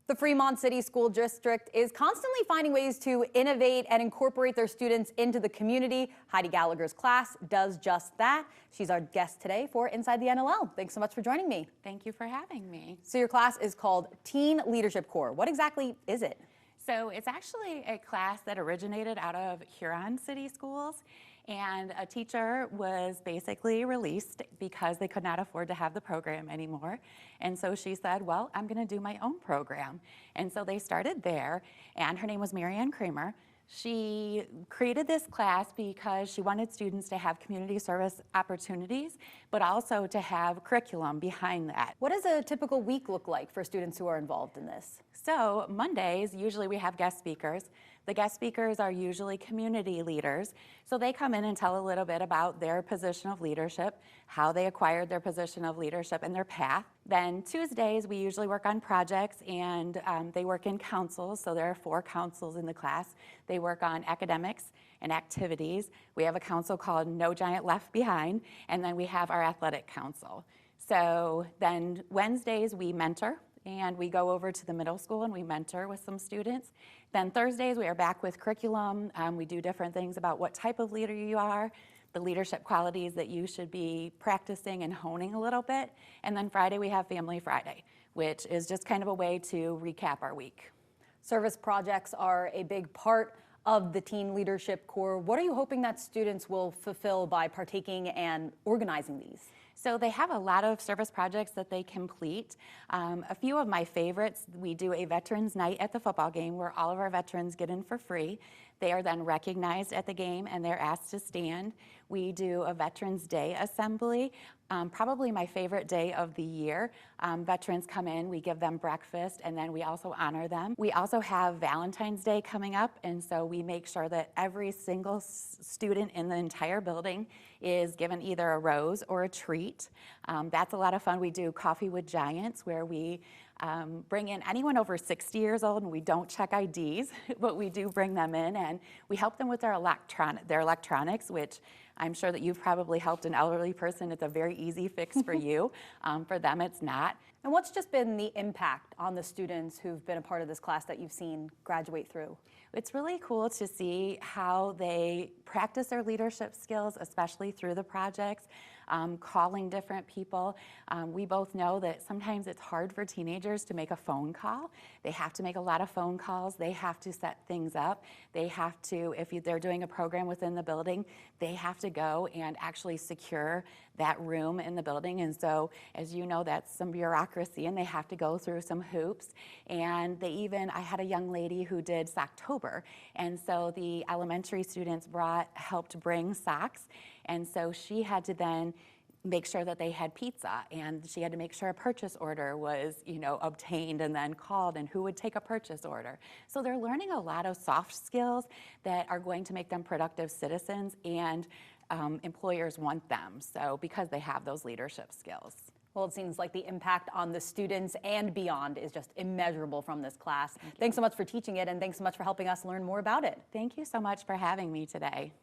The Fremont City School District is constantly finding ways to innovate and incorporate their students into the community. Heidi Gallagher's class does just that. She's our guest today for Inside the NLL. Thanks so much for joining me. Thank you for having me. So your class is called Teen Leadership Corps. What exactly is it? So it's actually a class that originated out of Huron City Schools, and a teacher was basically released because they could not afford to have the program anymore. And so she said, well, I'm going to do my own program. And so they started there, and her name was Marianne Kramer. She created this class because she wanted students to have community service opportunities, but also to have curriculum behind that. What does a typical week look like for students who are involved in this? So Mondays, usually we have guest speakers. The guest speakers are usually community leaders. So they come in and tell a little bit about their position of leadership, how they acquired their position of leadership and their path. Then Tuesdays, we usually work on projects, and they work in councils. So there are 4 councils in the class. They work on academics and activities. We have a council called No Giant Left Behind, and then we have our athletic council. So then Wednesdays, we mentor. And we go over to the middle school and we mentor with some students. Then Thursdays, we are back with curriculum. We do different things about what type of leader you are, the leadership qualities that you should be practicing and honing a little bit. And then Friday, we have Family Friday, which is just kind of a way to recap our week. Service projects are a big part of the Teen Leadership Corps. What are you hoping that students will fulfill by partaking and organizing these? So they have a lot of service projects that they complete. A few of my favorites, we do a Veterans Night at the football game where all of our veterans get in for free. They are then recognized at the game and they're asked to stand. We do a Veterans Day assembly, probably my favorite day of the year. Veterans come in, we give them breakfast, and then we also honor them. We also have Valentine's Day coming up, and so we make sure that every single student in the entire building is given either a rose or a treat. That's a lot of fun. We do Coffee with Giants, where we bring in anyone over 60 years old, and we don't check IDs, but we do bring them in, and we help them with their electronics, which I'm sure that you've probably helped an elderly person. It's a very easy fix for you. For them, it's not. And what's just been the impact on the students who've been a part of this class that you've seen graduate through? It's really cool to see how they practice their leadership skills, especially through the projects, calling different people. We both know that sometimes it's hard for teenagers to make a phone call. They have to make a lot of phone calls. They have to set things up. They have to, if they're doing a program within the building, they have to go and actually secure that room in the building. And so, as you know, that's some bureaucracy, and they have to go through some hoops. And I had a young lady who did Socktober, and so the elementary students helped bring socks, and so she had to then make sure that they had pizza, and she had to make sure a purchase order was, obtained and then called, and who would take a purchase order. So they're learning a lot of soft skills that are going to make them productive citizens, and employers want them, so because they have those leadership skills. Well, it seems like the impact on the students and beyond is just immeasurable from this class. Thanks so much for teaching it, and thanks so much for helping us learn more about it. Thank you so much for having me today.